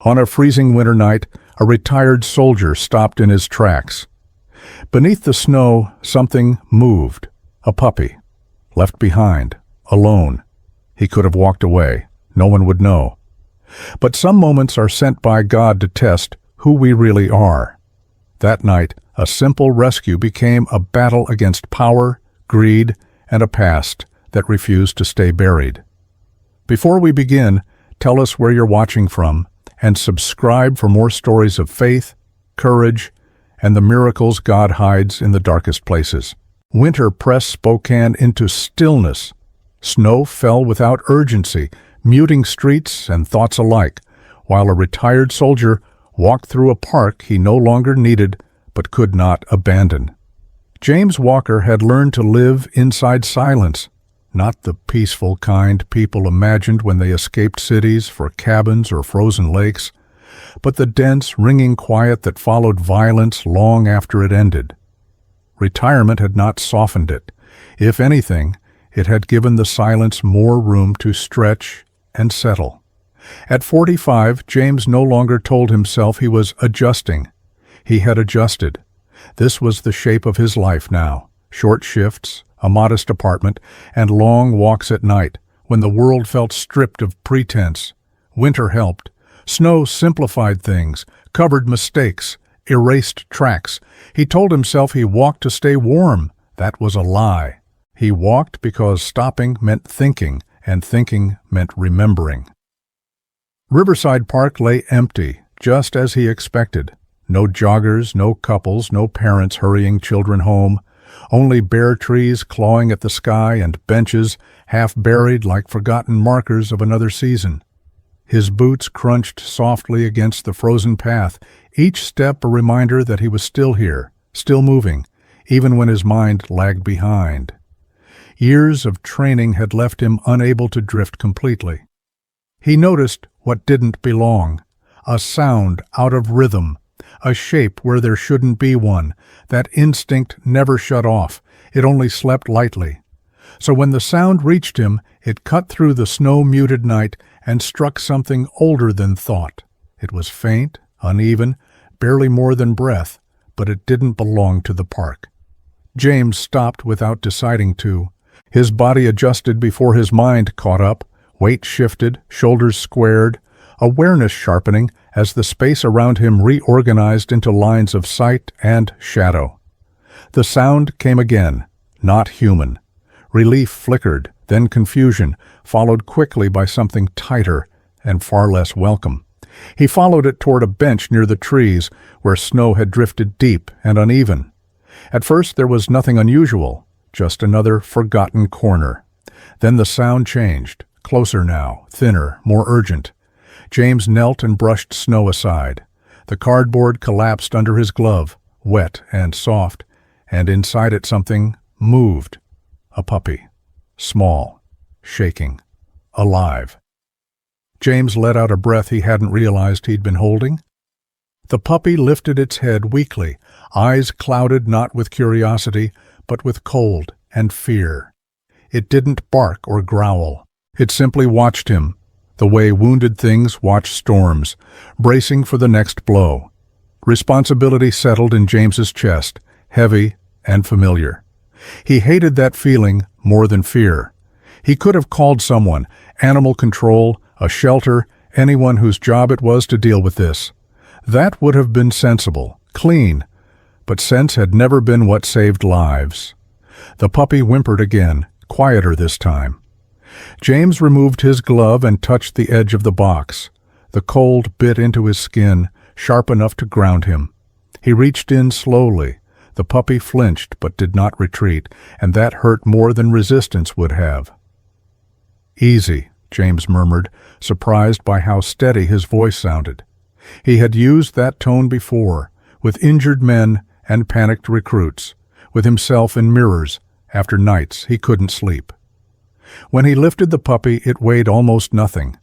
On a freezing winter night, a retired soldier stopped in his tracks. Beneath the snow, something moved. A puppy. Left behind. Alone. He could have walked away. No one would know. But some moments are sent by God to test who we really are. That night, a simple rescue became a battle against power, greed, and a past that refused to stay buried. Before we begin, tell us where you're watching from, and subscribe for more stories of faith, courage, and the miracles God hides in the darkest places. Winter pressed Spokane into stillness. Snow fell without urgency, muting streets and thoughts alike, while a retired soldier walked through a park he no longer needed but could not abandon. James Walker had learned to live inside silence, not the peaceful kind people imagined when they escaped cities for cabins or frozen lakes, but the dense, ringing quiet that followed violence long after it ended. Retirement had not softened it. If anything, it had given the silence more room to stretch and settle. At 45, James no longer told himself he was adjusting. He had adjusted. This was the shape of his life now. Short shifts, a modest apartment, and long walks at night, when the world felt stripped of pretense. Winter helped. Snow simplified things, covered mistakes, erased tracks. He told himself he walked to stay warm. That was a lie. He walked because stopping meant thinking, and thinking meant remembering. Riverside Park lay empty, just as he expected. No joggers, no couples, no parents hurrying children home. Only bare trees clawing at the sky and benches half buried like forgotten markers of another season. His boots crunched softly against the frozen path, each step a reminder that he was still here, still moving, even when his mind lagged behind. Years of training had left him unable to drift completely. He noticed what didn't belong, a sound out of rhythm, a shape where there shouldn't be one. That instinct never shut off. It only slept lightly. So when the sound reached him, it cut through the snow-muted night and struck something older than thought. It was faint, uneven, barely more than breath, but it didn't belong to the park. James stopped without deciding to. His body adjusted before his mind caught up, weight shifted, shoulders squared, awareness sharpening as the space around him reorganized into lines of sight and shadow. The sound came again, not human. Relief flickered, then confusion, followed quickly by something tighter and far less welcome. He followed it toward a bench near the trees where snow had drifted deep and uneven. At first there was nothing unusual, just another forgotten corner. Then the sound changed, closer now, thinner, more urgent. James knelt and brushed snow aside. The cardboard collapsed under his glove, wet and soft, and inside it something moved. A puppy. Small. Shaking. Alive. James let out a breath he hadn't realized he'd been holding. The puppy lifted its head weakly, eyes clouded not with curiosity, but with cold and fear. It didn't bark or growl. It simply watched him, the way wounded things watch storms, bracing for the next blow. Responsibility settled in James's chest, heavy and familiar. He hated that feeling more than fear. He could have called someone, animal control, a shelter, anyone whose job it was to deal with this. That would have been sensible, clean, but sense had never been what saved lives. The puppy whimpered again, quieter this time. James removed his glove and touched the edge of the box. The cold bit into his skin, sharp enough to ground him. He reached in slowly. The puppy flinched but did not retreat, and that hurt more than resistance would have. "Easy," James murmured, surprised by how steady his voice sounded. He had used that tone before, with injured men and panicked recruits, with himself in mirrors, after nights he couldn't sleep. When he lifted the puppy, it weighed almost nothing.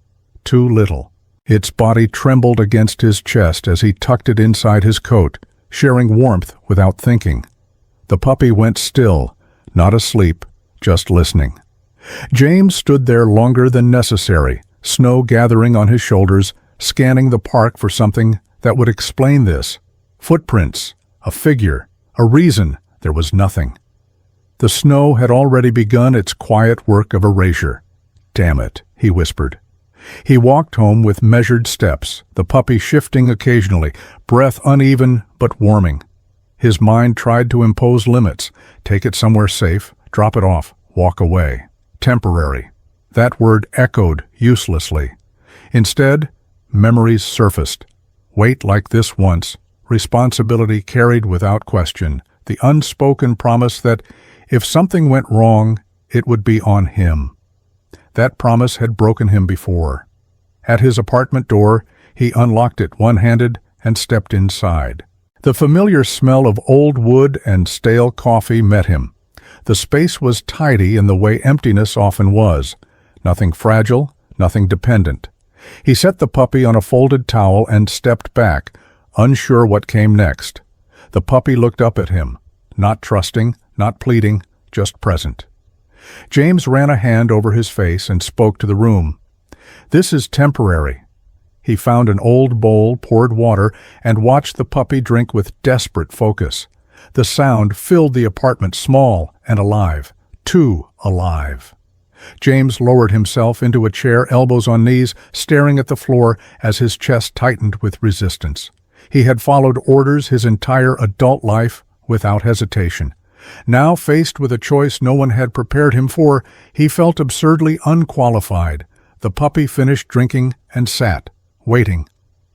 Too little. Its body trembled against his chest as he tucked it inside his coat, sharing warmth without thinking. The puppy went still, not asleep, just listening. James stood there longer than necessary, snow gathering on his shoulders, scanning the park for something that would explain this. Footprints, a figure, a reason. There was nothing. The snow had already begun its quiet work of erasure. "Damn it," he whispered. He walked home with measured steps, the puppy shifting occasionally, breath uneven but warming. His mind tried to impose limits, take it somewhere safe, drop it off, walk away. Temporary. That word echoed uselessly. Instead, memories surfaced. Wait like this once, responsibility carried without question, the unspoken promise that if something went wrong, it would be on him. That promise had broken him before. At his apartment door, he unlocked it one-handed and stepped inside. The familiar smell of old wood and stale coffee met him. The space was tidy in the way emptiness often was. Nothing fragile, nothing dependent. He set the puppy on a folded towel and stepped back, unsure what came next. The puppy looked up at him, not trusting, not pleading, just present. James ran a hand over his face and spoke to the room. "This is temporary." He found an old bowl, poured water, and watched the puppy drink with desperate focus. The sound filled the apartment, small and alive, too alive. James lowered himself into a chair, elbows on knees, staring at the floor as his chest tightened with resistance. He had followed orders his entire adult life without hesitation. Now, faced with a choice no one had prepared him for, he felt absurdly unqualified. The puppy finished drinking and sat, waiting.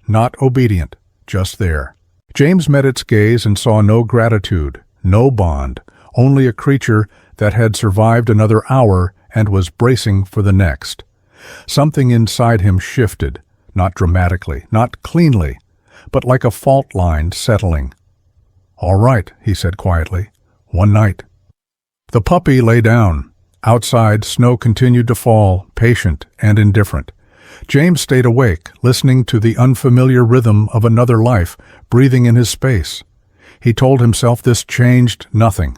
Not obedient, just there. James met its gaze and saw no gratitude, no bond, only a creature that had survived another hour and was bracing for the next. Something inside him shifted, not dramatically, not cleanly, but like a fault line settling. "All right," he said quietly. "One night." The puppy lay down. Outside, snow continued to fall, patient and indifferent. James stayed awake, listening to the unfamiliar rhythm of another life, breathing in his space. He told himself this changed nothing.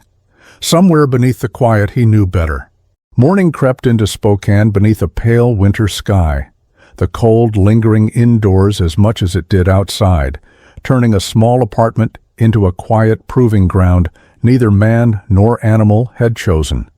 Somewhere beneath the quiet he knew better. Morning crept into Spokane beneath a pale winter sky, the cold lingering indoors as much as it did outside, turning a small apartment into a quiet proving ground neither man nor animal had chosen.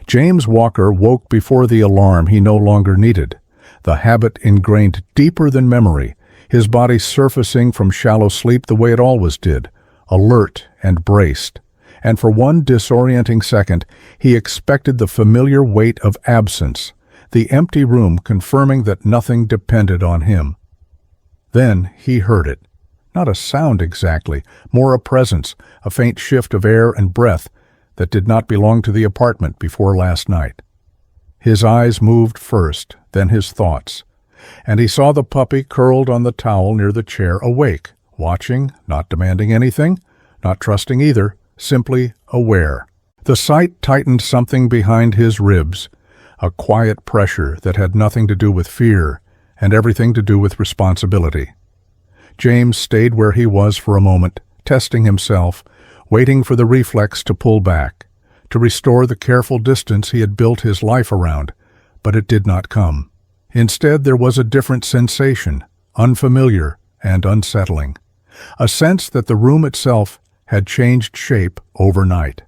James Walker woke before the alarm he no longer needed, the habit ingrained deeper than memory, his body surfacing from shallow sleep the way it always did, alert and braced. And for one disorienting second, he expected the familiar weight of absence, the empty room confirming that nothing depended on him. Then he heard it. Not a sound exactly, more a presence, a faint shift of air and breath that did not belong to the apartment before last night. His eyes moved first, then his thoughts, and he saw the puppy curled on the towel near the chair, awake, watching, not demanding anything, not trusting either, simply aware. The sight tightened something behind his ribs, a quiet pressure that had nothing to do with fear and everything to do with responsibility. James stayed where he was for a moment, testing himself, waiting for the reflex to pull back, to restore the careful distance he had built his life around, but it did not come. Instead, there was a different sensation, unfamiliar and unsettling, a sense that the room itself had changed shape overnight.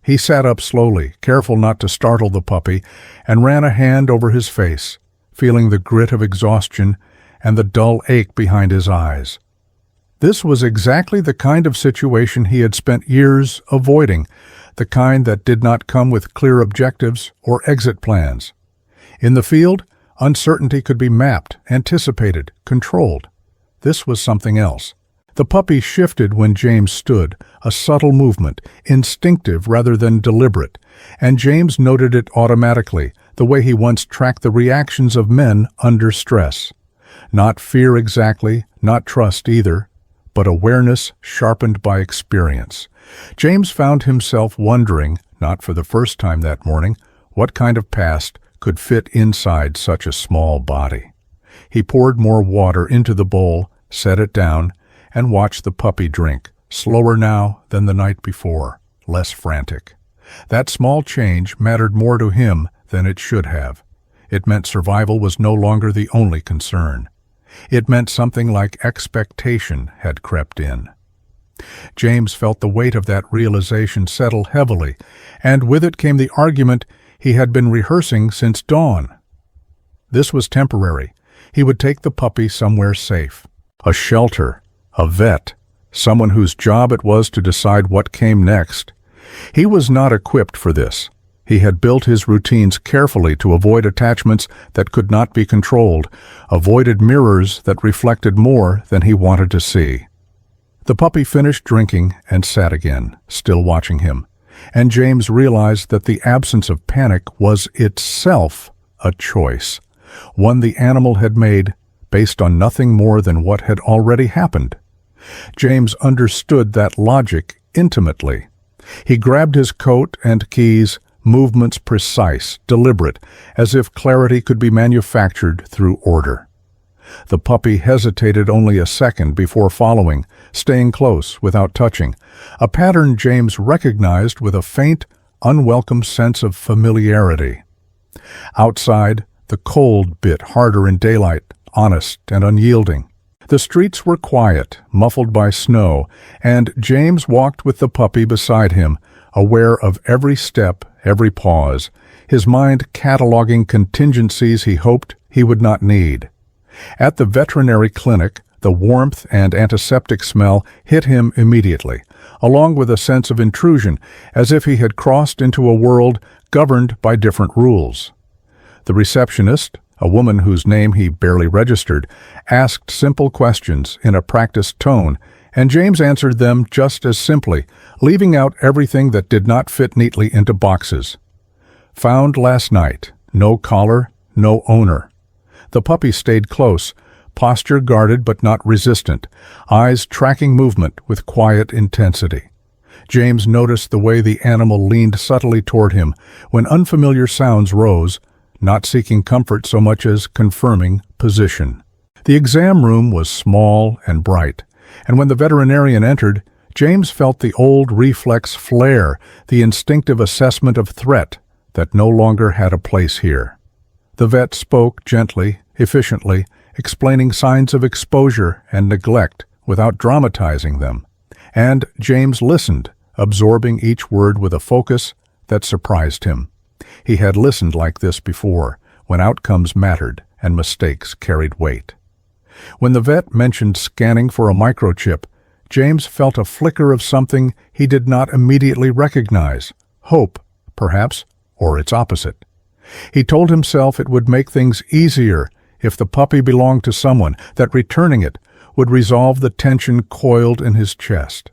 He sat up slowly, careful not to startle the puppy, and ran a hand over his face, feeling the grit of exhaustion and the dull ache behind his eyes. This was exactly the kind of situation he had spent years avoiding, the kind that did not come with clear objectives or exit plans. In the field, uncertainty could be mapped, anticipated, controlled. This was something else. The puppy shifted when James stood, a subtle movement, instinctive rather than deliberate, and James noted it automatically, the way he once tracked the reactions of men under stress. Not fear exactly, not trust either, but awareness sharpened by experience. James found himself wondering, not for the first time that morning, what kind of past could fit inside such a small body. He poured more water into the bowl, set it down, and watched the puppy drink, slower now than the night before, less frantic. That small change mattered more to him than it should have. It meant survival was no longer the only concern. It meant something like expectation had crept in. James felt the weight of that realization settle heavily, and with it came the argument he had been rehearsing since dawn. This was temporary. He would take the puppy somewhere safe. A shelter, a vet, someone whose job it was to decide what came next. He was not equipped for this. He had built his routines carefully to avoid attachments that could not be controlled, avoided mirrors that reflected more than he wanted to see. The puppy finished drinking and sat again, still watching him, and James realized that the absence of panic was itself a choice, one the animal had made based on nothing more than what had already happened. James understood that logic intimately. He grabbed his coat and keys, movements precise, deliberate, as if clarity could be manufactured through order. The puppy hesitated only a second before following, staying close without touching, a pattern James recognized with a faint, unwelcome sense of familiarity. Outside, the cold bit harder in daylight, honest and unyielding. The streets were quiet, muffled by snow, and James walked with the puppy beside him, aware of every step, every pause, his mind cataloging contingencies he hoped he would not need. At the veterinary clinic, the warmth and antiseptic smell hit him immediately, along with a sense of intrusion, as if he had crossed into a world governed by different rules. The receptionist, a woman whose name he barely registered, asked simple questions in a practiced tone, and James answered them just as simply, leaving out everything that did not fit neatly into boxes. Found last night. No collar, no owner. The puppy stayed close, posture guarded but not resistant, eyes tracking movement with quiet intensity. James noticed the way the animal leaned subtly toward him when unfamiliar sounds rose, not seeking comfort so much as confirming position. The exam room was small and bright, and when the veterinarian entered, James felt the old reflex flare, the instinctive assessment of threat that no longer had a place here. The vet spoke gently, efficiently, explaining signs of exposure and neglect without dramatizing them. And James listened, absorbing each word with a focus that surprised him. He had listened like this before, when outcomes mattered and mistakes carried weight. When the vet mentioned scanning for a microchip, James felt a flicker of something he did not immediately recognize. Hope, perhaps, or its opposite. He told himself it would make things easier if the puppy belonged to someone, that returning it would resolve the tension coiled in his chest.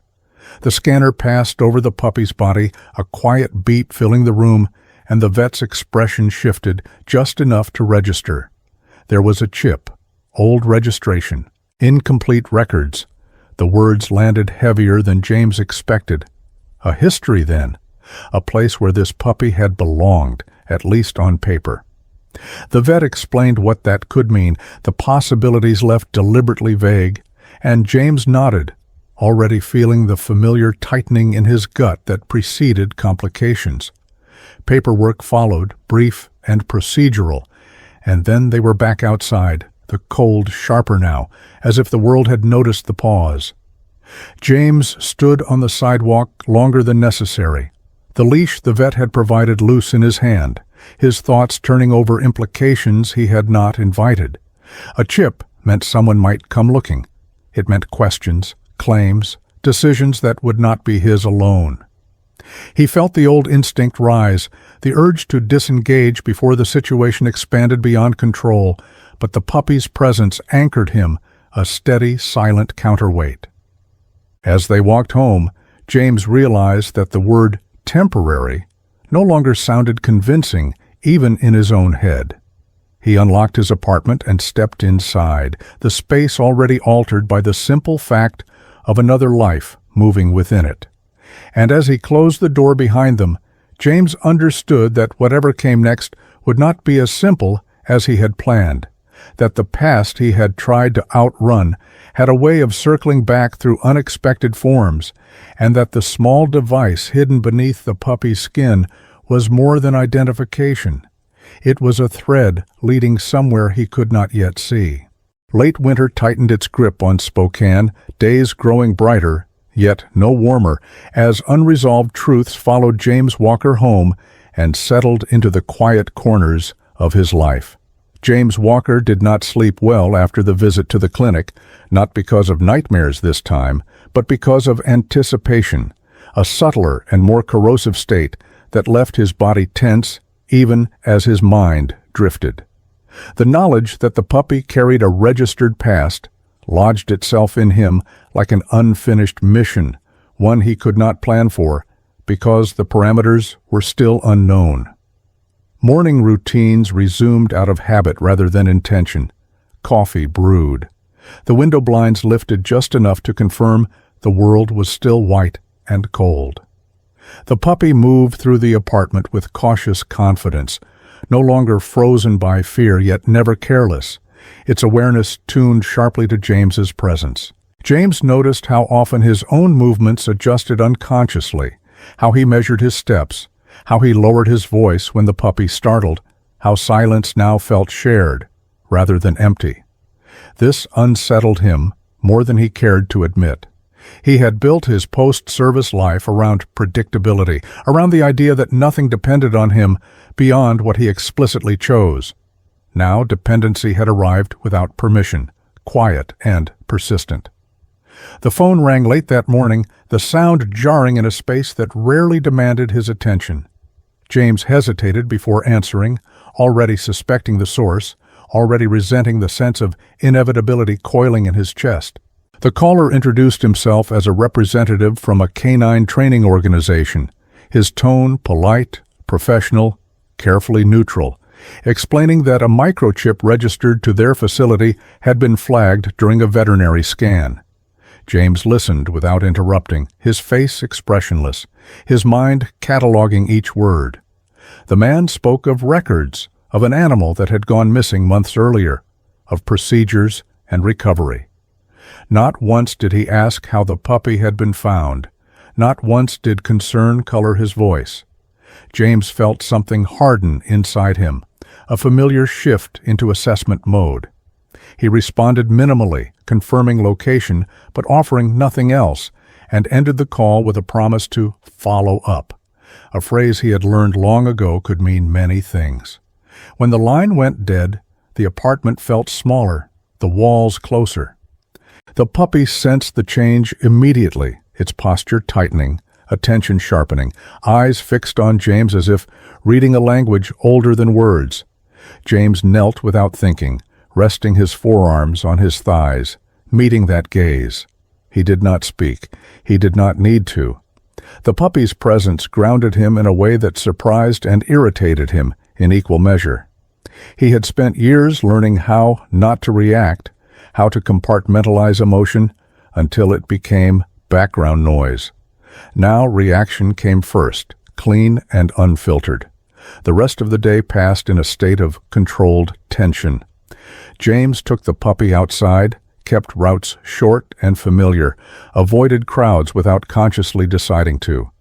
The scanner passed over the puppy's body, a quiet beat filling the room, and the vet's expression shifted just enough to register. There was a chip, old registration, incomplete records. The words landed heavier than James expected. A history, then. A place where this puppy had belonged, at least on paper. The vet explained what that could mean, the possibilities left deliberately vague, and James nodded, already feeling the familiar tightening in his gut that preceded complications. Paperwork followed, brief and procedural, and then they were back outside, the cold sharper now, as if the world had noticed the pause. James stood on the sidewalk longer than necessary, the leash the vet had provided loose in his hand, his thoughts turning over implications he had not invited. A chip meant someone might come looking. It meant questions, claims, decisions that would not be his alone. He felt the old instinct rise, the urge to disengage before the situation expanded beyond control, but the puppy's presence anchored him, a steady, silent counterweight. As they walked home, James realized that the word temporary no longer sounded convincing, even in his own head. He unlocked his apartment and stepped inside, the space already altered by the simple fact of another life moving within it. And as he closed the door behind them, James understood that whatever came next would not be as simple as he had planned, that the past he had tried to outrun had a way of circling back through unexpected forms, and that the small device hidden beneath the puppy's skin was more than identification. It was a thread leading somewhere he could not yet see. Late winter tightened its grip on Spokane, days growing brighter, yet no warmer, as unresolved truths followed James Walker home and settled into the quiet corners of his life. James Walker did not sleep well after the visit to the clinic, not because of nightmares this time, but because of anticipation, a subtler and more corrosive state that left his body tense even as his mind drifted. The knowledge that the puppy carried a registered past lodged itself in him like an unfinished mission, one he could not plan for because the parameters were still unknown. Morning routines resumed out of habit rather than intention. Coffee brewed. The window blinds lifted just enough to confirm the world was still white and cold. The puppy moved through the apartment with cautious confidence, no longer frozen by fear, yet never careless, its awareness tuned sharply to James's presence. James noticed how often his own movements adjusted unconsciously, how he measured his steps, how he lowered his voice when the puppy startled, how silence now felt shared rather than empty. This unsettled him more than he cared to admit. He had built his post-service life around predictability, around the idea that nothing depended on him beyond what he explicitly chose. Now dependency had arrived without permission, quiet and persistent. The phone rang late that morning, the sound jarring in a space that rarely demanded his attention. James hesitated before answering, already suspecting the source, already resenting the sense of inevitability coiling in his chest. The caller introduced himself as a representative from a canine training organization, his tone polite, professional, carefully neutral, explaining that a microchip registered to their facility had been flagged during a veterinary scan. James listened without interrupting, his face expressionless, his mind cataloging each word. The man spoke of records, of an animal that had gone missing months earlier, of procedures and recovery. Not once did he ask how the puppy had been found. Not once did concern color his voice. James felt something harden inside him, a familiar shift into assessment mode. He responded minimally, confirming location, but offering nothing else, and ended the call with a promise to follow up, a phrase he had learned long ago could mean many things. When the line went dead, the apartment felt smaller, the walls closer. The puppy sensed the change immediately, its posture tightening, attention sharpening, eyes fixed on James as if reading a language older than words. James knelt without thinking, resting his forearms on his thighs, meeting that gaze. He did not speak. He did not need to. The puppy's presence grounded him in a way that surprised and irritated him in equal measure. He had spent years learning how not to react, how to compartmentalize emotion until it became background noise. Now reaction came first, clean and unfiltered. The rest of the day passed in a state of controlled tension. James took the puppy outside, kept routes short and familiar, avoided crowds without consciously deciding to.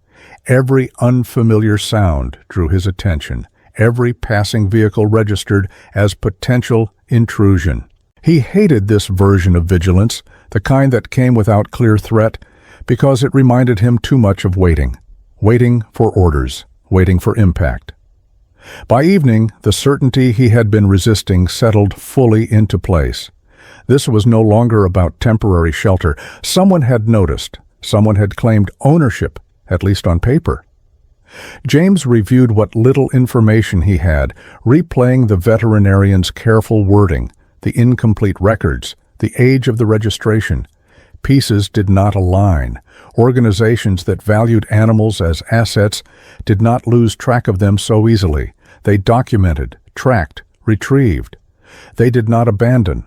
Every unfamiliar sound drew his attention. Every passing vehicle registered as potential intrusion. He hated this version of vigilance, the kind that came without clear threat, because it reminded him too much of waiting for orders, waiting for impact. By evening, the certainty he had been resisting settled fully into place. This was no longer about temporary shelter. Someone had noticed. Someone had claimed ownership, at least on paper. James reviewed what little information he had, replaying the veterinarian's careful wording, the incomplete records, the age of the registration. Pieces did not align. Organizations that valued animals as assets did not lose track of them so easily. They documented, tracked, retrieved. They did not abandon.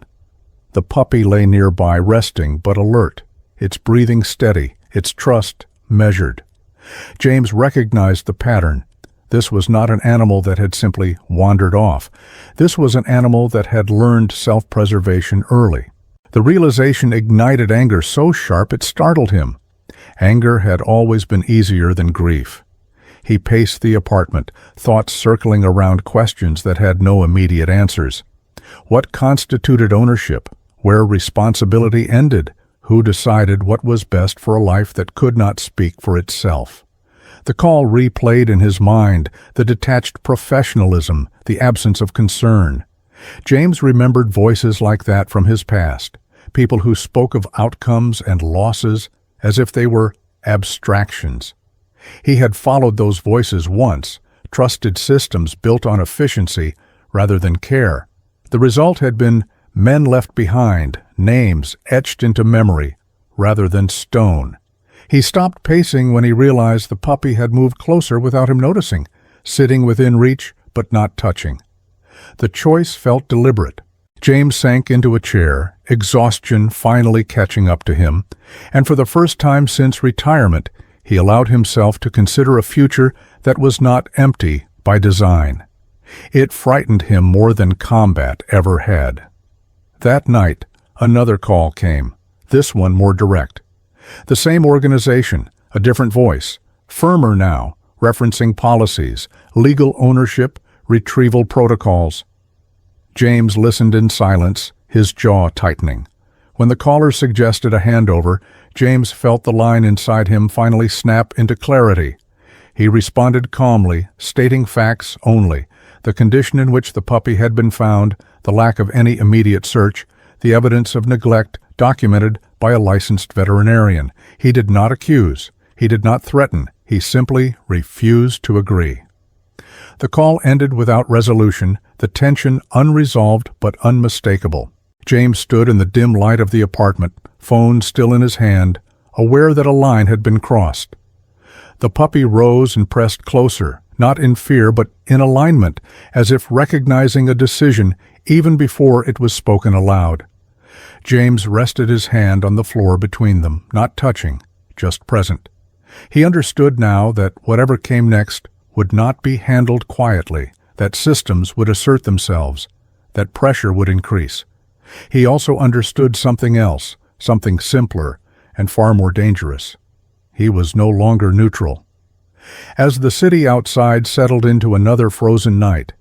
The puppy lay nearby, resting but alert, its breathing steady, its trust measured. James recognized the pattern. This was not an animal that had simply wandered off. This was an animal that had learned self-preservation early. The realization ignited anger so sharp it startled him. Anger had always been easier than grief. He paced the apartment, thoughts circling around questions that had no immediate answers. What constituted ownership? Where responsibility ended, who decided what was best for a life that could not speak for itself? The call replayed in his mind, the detached professionalism, the absence of concern. James remembered voices like that from his past, people who spoke of outcomes and losses as if they were abstractions. He had followed those voices once, trusted systems built on efficiency rather than care. The result had been men left behind, names etched into memory rather than stone. He stopped pacing when he realized the puppy had moved closer without him noticing, sitting within reach but not touching. The choice felt deliberate. James sank into a chair, exhaustion finally catching up to him, and for the first time since retirement, he allowed himself to consider a future that was not empty by design. It frightened him more than combat ever had. That night, another call came, this one more direct. The same organization, a different voice, firmer now, referencing policies, legal ownership, retrieval protocols. James listened in silence, his jaw tightening. When the caller suggested a handover, James felt the line inside him finally snap into clarity. He responded calmly, stating facts only, the condition in which the puppy had been found, the lack of any immediate search, the evidence of neglect documented by a licensed veterinarian. He did not accuse, he did not threaten, he simply refused to agree. The call ended without resolution, the tension unresolved but unmistakable. James stood in the dim light of the apartment, phone still in his hand, aware that a line had been crossed. The puppy rose and pressed closer, not in fear but in alignment, as if recognizing a decision even before it was spoken aloud. James rested his hand on the floor between them, not touching, just present. He understood now that whatever came next would not be handled quietly, that systems would assert themselves, that pressure would increase. He also understood something else, something simpler and far more dangerous. He was no longer neutral. As the city outside settled into another frozen night,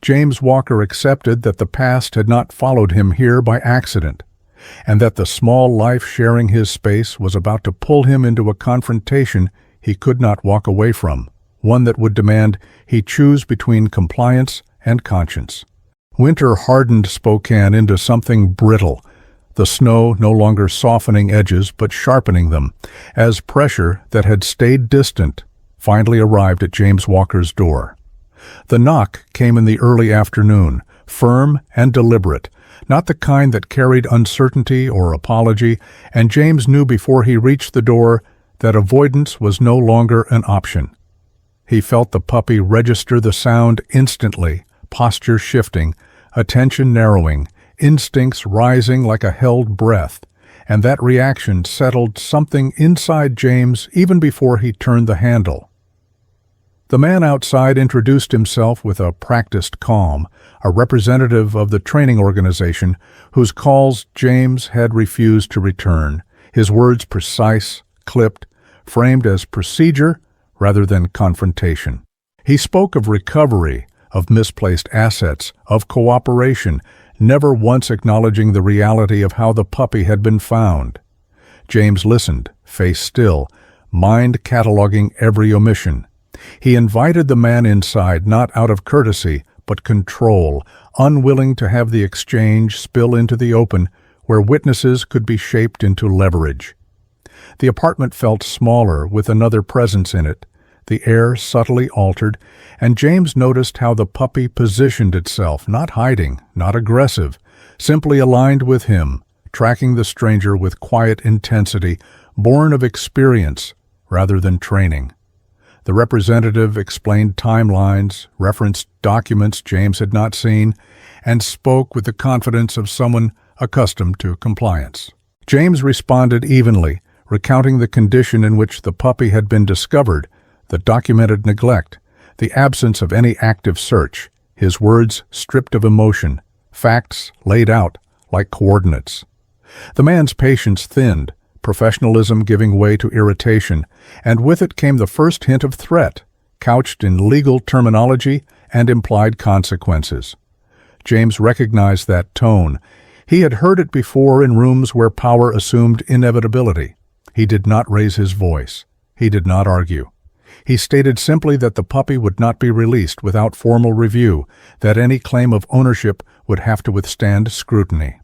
James Walker accepted that the past had not followed him here by accident, and that the small life sharing his space was about to pull him into a confrontation he could not walk away from, one that would demand he choose between compliance and conscience. Winter hardened Spokane into something brittle, the snow no longer softening edges but sharpening them, as pressure that had stayed distant finally arrived at James Walker's door. The knock came in the early afternoon, firm and deliberate, not the kind that carried uncertainty or apology, and James knew before he reached the door that avoidance was no longer an option. He felt the puppy register the sound instantly, posture shifting, attention narrowing, instincts rising like a held breath, and that reaction settled something inside James even before he turned the handle. The man outside introduced himself with a practiced calm, a representative of the training organization whose calls James had refused to return, his words precise, clipped, framed as procedure rather than confrontation. He spoke of recovery, of misplaced assets, of cooperation, never once acknowledging the reality of how the puppy had been found. James listened, face still, mind cataloging every omission. He invited the man inside not out of courtesy, but control, unwilling to have the exchange spill into the open, where witnesses could be shaped into leverage. The apartment felt smaller, with another presence in it, the air subtly altered, and James noticed how the puppy positioned itself, not hiding, not aggressive, simply aligned with him, tracking the stranger with quiet intensity, born of experience rather than training. The representative explained timelines, referenced documents James had not seen, and spoke with the confidence of someone accustomed to compliance. James responded evenly, recounting the condition in which the puppy had been discovered, the documented neglect, the absence of any active search, his words stripped of emotion, facts laid out like coordinates. The man's patience thinned, professionalism giving way to irritation, and with it came the first hint of threat, couched in legal terminology and implied consequences. James recognized that tone. He had heard it before in rooms where power assumed inevitability. He did not raise his voice. He did not argue. He stated simply that the puppy would not be released without formal review, that any claim of ownership would have to withstand scrutiny.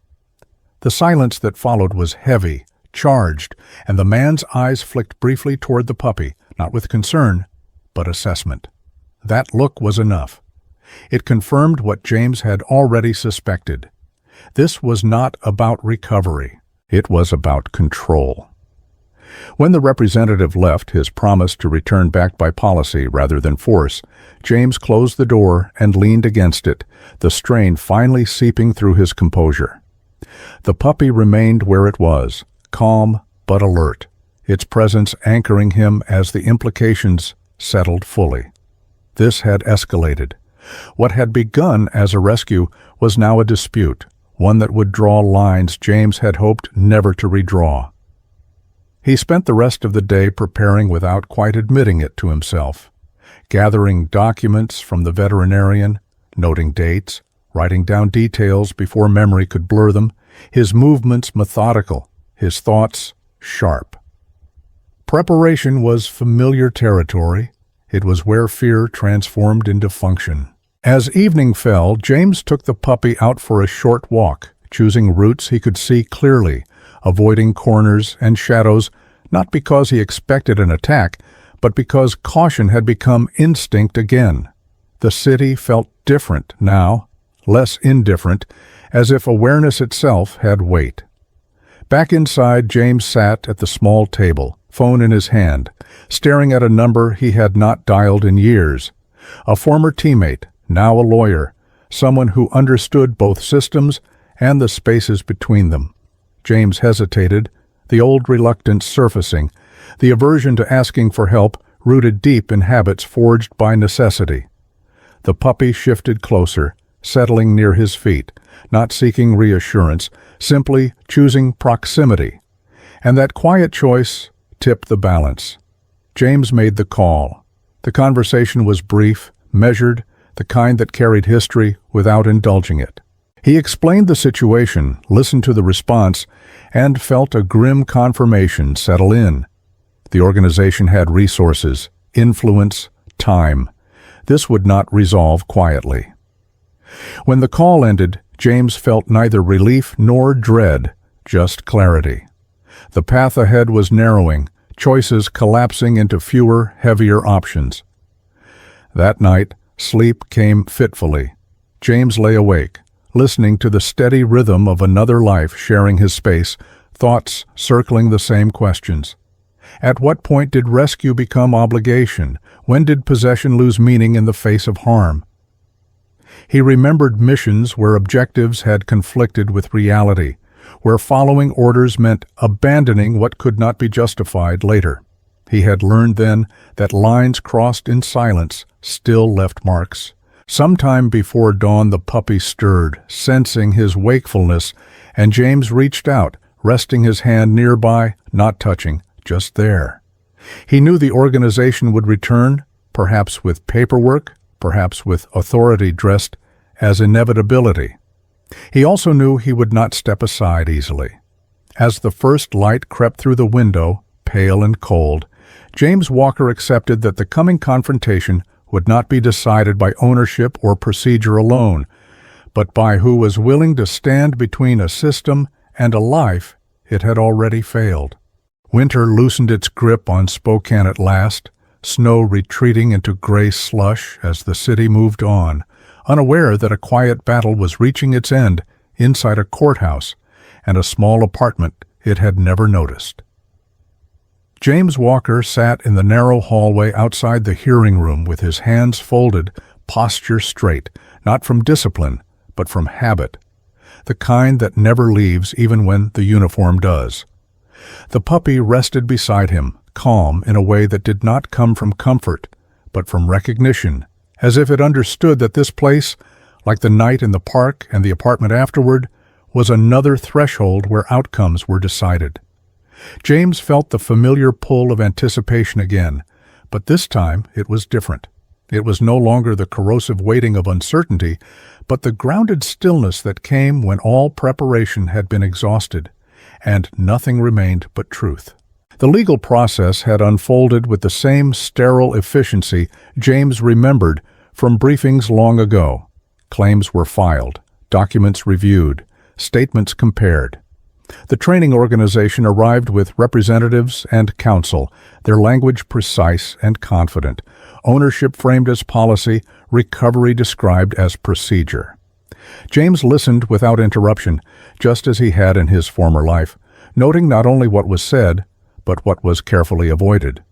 The silence that followed was heavy, charged, and the man's eyes flicked briefly toward the puppy, not with concern, but assessment. That look was enough. It confirmed what James had already suspected. This was not about recovery. It was about control. When the representative left his promise to return back by policy rather than force, James closed the door and leaned against it, the strain finally seeping through his composure. The puppy remained where it was, calm but alert, its presence anchoring him as the implications settled fully. This had escalated. What had begun as a rescue was now a dispute, one that would draw lines James had hoped never to redraw. He spent the rest of the day preparing without quite admitting it to himself, gathering documents from the veterinarian, noting dates, writing down details before memory could blur them, his movements methodical, his thoughts sharp. Preparation was familiar territory. It was where fear transformed into function. As evening fell, James took the puppy out for a short walk, choosing routes he could see clearly, avoiding corners and shadows, not because he expected an attack, but because caution had become instinct again. The city felt different now, less indifferent, as if awareness itself had weight. Back inside, James sat at the small table, phone in his hand, staring at a number he had not dialed in years. A former teammate, now a lawyer, someone who understood both systems and the spaces between them. James hesitated, the old reluctance surfacing, the aversion to asking for help rooted deep in habits forged by necessity. The puppy shifted closer, settling near his feet, not seeking reassurance, simply choosing proximity. And that quiet choice tipped the balance. James made the call. The conversation was brief, measured, the kind that carried history without indulging it. He explained the situation, listened to the response, and felt a grim confirmation settle in. The organization had resources, influence, time. This would not resolve quietly. When the call ended, James felt neither relief nor dread, just clarity. The path ahead was narrowing, choices collapsing into fewer, heavier options. That night, sleep came fitfully. James lay awake, listening to the steady rhythm of another life sharing his space, thoughts circling the same questions. At what point did rescue become obligation? When did possession lose meaning in the face of harm? He remembered missions where objectives had conflicted with reality, where following orders meant abandoning what could not be justified later. He had learned then that lines crossed in silence still left marks. Sometime before dawn the puppy stirred, sensing his wakefulness, and James reached out, resting his hand nearby, not touching, just there. He knew the organization would return, perhaps with paperwork, perhaps with authority dressed as inevitability. He also knew he would not step aside easily. As the first light crept through the window, pale and cold, James Walker accepted that the coming confrontation would not be decided by ownership or procedure alone, but by who was willing to stand between a system and a life it had already failed. Winter loosened its grip on Spokane at last, snow retreating into gray slush as the city moved on, unaware that a quiet battle was reaching its end inside a courthouse and a small apartment it had never noticed. James Walker sat in the narrow hallway outside the hearing room with his hands folded, posture straight, not from discipline, but from habit, the kind that never leaves even when the uniform does. The puppy rested beside him, calm in a way that did not come from comfort, but from recognition, as if it understood that this place, like the night in the park and the apartment afterward, was another threshold where outcomes were decided. James felt the familiar pull of anticipation again, but this time it was different. It was no longer the corrosive waiting of uncertainty, but the grounded stillness that came when all preparation had been exhausted, and nothing remained but truth. The legal process had unfolded with the same sterile efficiency James remembered from briefings long ago. Claims were filed, documents reviewed, statements compared. The training organization arrived with representatives and counsel, their language precise and confident, ownership framed as policy, recovery described as procedure. James listened without interruption, just as he had in his former life, noting not only what was said, but what was carefully avoided.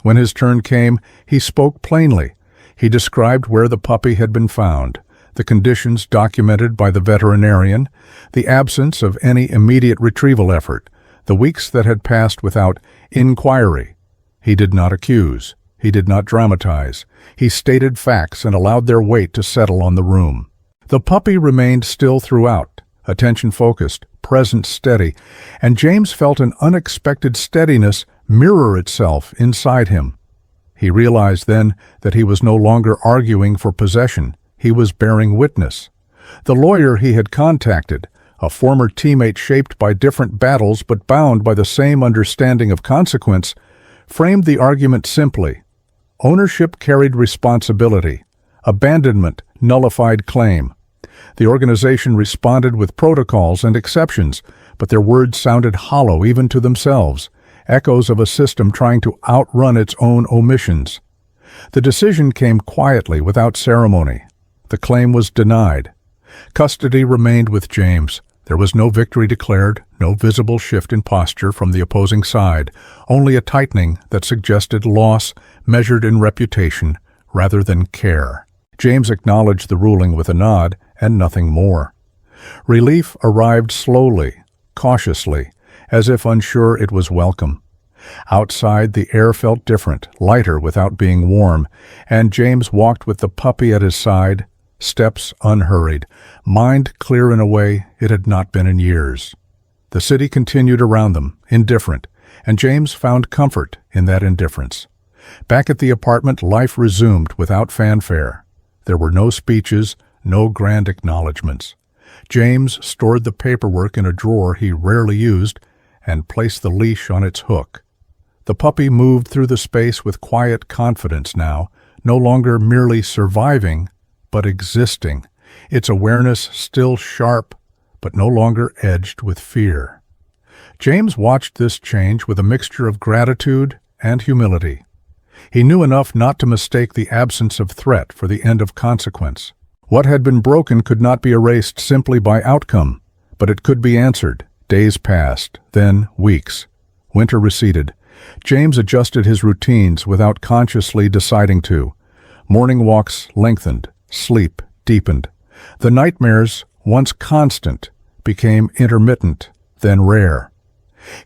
When his turn came, he spoke plainly. He described where the puppy had been found, the conditions documented by the veterinarian, the absence of any immediate retrieval effort, the weeks that had passed without inquiry. He did not accuse. He did not dramatize. He stated facts and allowed their weight to settle on the room. The puppy remained still throughout, attention focused, presence steady, and James felt an unexpected steadiness mirror itself inside him. He realized then that he was no longer arguing for possession. He was bearing witness. The lawyer he had contacted, a former teammate shaped by different battles but bound by the same understanding of consequence, framed the argument simply. Ownership carried responsibility. Abandonment nullified claim. The organization responded with protocols and exceptions, but their words sounded hollow even to themselves, echoes of a system trying to outrun its own omissions. The decision came quietly, without ceremony. The claim was denied. Custody remained with James. There was no victory declared, no visible shift in posture from the opposing side, only a tightening that suggested loss measured in reputation rather than care. James acknowledged the ruling with a nod and nothing more. Relief arrived slowly, cautiously, as if unsure it was welcome. Outside, the air felt different, lighter without being warm, and James walked with the puppy at his side, steps unhurried, mind clear in a way it had not been in years. The city continued around them, indifferent, and James found comfort in that indifference. Back at the apartment, life resumed without fanfare. There were no speeches, no grand acknowledgments. James stored the paperwork in a drawer he rarely used and placed the leash on its hook. The puppy moved through the space with quiet confidence now, no longer merely surviving, but existing, its awareness still sharp, but no longer edged with fear. James watched this change with a mixture of gratitude and humility. He knew enough not to mistake the absence of threat for the end of consequence. What had been broken could not be erased simply by outcome, but it could be answered. Days passed, then weeks. Winter receded. James adjusted his routines without consciously deciding to. Morning walks lengthened. Sleep deepened. The nightmares, once constant, became intermittent, then rare.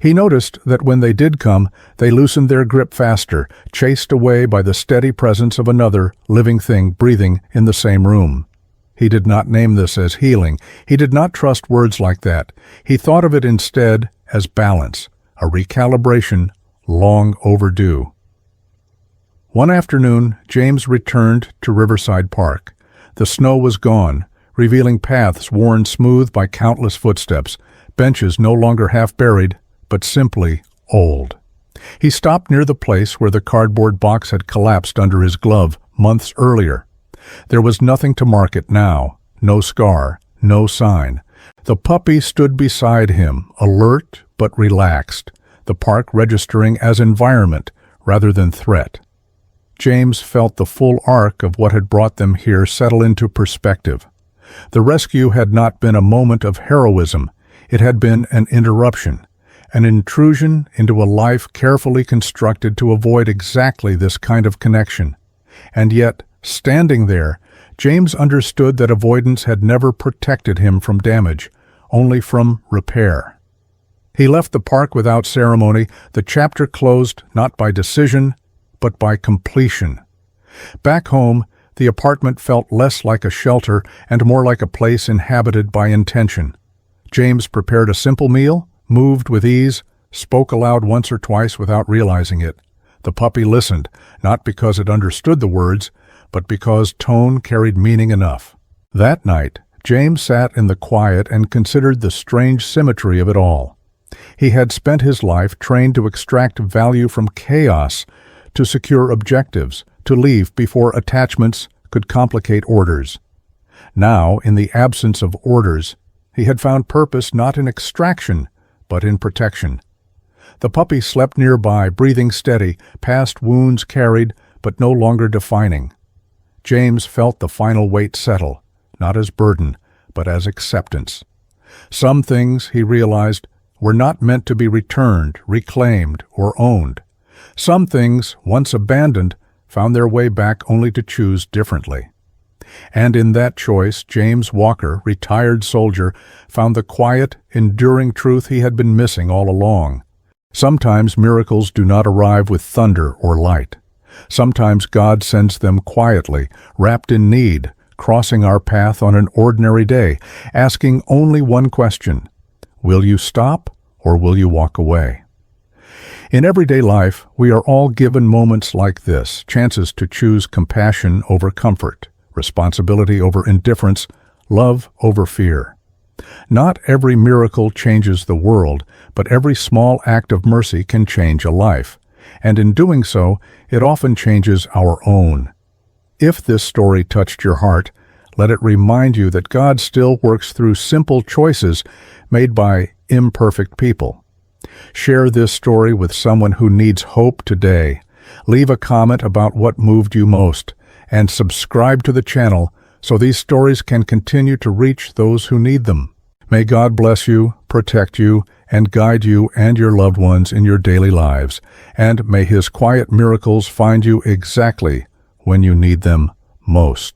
He noticed that when they did come, they loosened their grip faster, chased away by the steady presence of another living thing breathing in the same room. He did not name this as healing. He did not trust words like that. He thought of it instead as balance, a recalibration long overdue. One afternoon, James returned to Riverside Park. The snow was gone, revealing paths worn smooth by countless footsteps, benches no longer half-buried, but simply old. He stopped near the place where the cardboard box had collapsed under his glove months earlier. There was nothing to mark it now, no scar, no sign. The puppy stood beside him, alert but relaxed, the park registering as environment rather than threat. James felt the full arc of what had brought them here settle into perspective. The rescue had not been a moment of heroism. It had been an interruption, an intrusion into a life carefully constructed to avoid exactly this kind of connection. And yet, standing there, James understood that avoidance had never protected him from damage, only from repair. He left the park without ceremony, the chapter closed not by decision, but by completion. Back home, the apartment felt less like a shelter and more like a place inhabited by intention. James prepared a simple meal, moved with ease, spoke aloud once or twice without realizing it. The puppy listened, not because it understood the words, but because tone carried meaning enough. That night, James sat in the quiet and considered the strange symmetry of it all. He had spent his life trained to extract value from chaos, to secure objectives, to leave before attachments could complicate orders. Now, in the absence of orders, he had found purpose not in extraction, but in protection. The puppy slept nearby, breathing steady, past wounds carried, but no longer defining. James felt the final weight settle, not as burden, but as acceptance. Some things, he realized, were not meant to be returned, reclaimed, or owned. Some things, once abandoned, found their way back only to choose differently. And in that choice, James Walker, retired soldier, found the quiet, enduring truth he had been missing all along. Sometimes miracles do not arrive with thunder or light. Sometimes God sends them quietly, wrapped in need, crossing our path on an ordinary day, asking only one question: will you stop or will you walk away? In everyday life, we are all given moments like this, chances to choose compassion over comfort, responsibility over indifference, love over fear. Not every miracle changes the world, but every small act of mercy can change a life, and in doing so, it often changes our own. If this story touched your heart, let it remind you that God still works through simple choices made by imperfect people. Share this story with someone who needs hope today. Leave a comment about what moved you most, and subscribe to the channel so these stories can continue to reach those who need them. May God bless you, protect you, and guide you and your loved ones in your daily lives, and may His quiet miracles find you exactly when you need them most.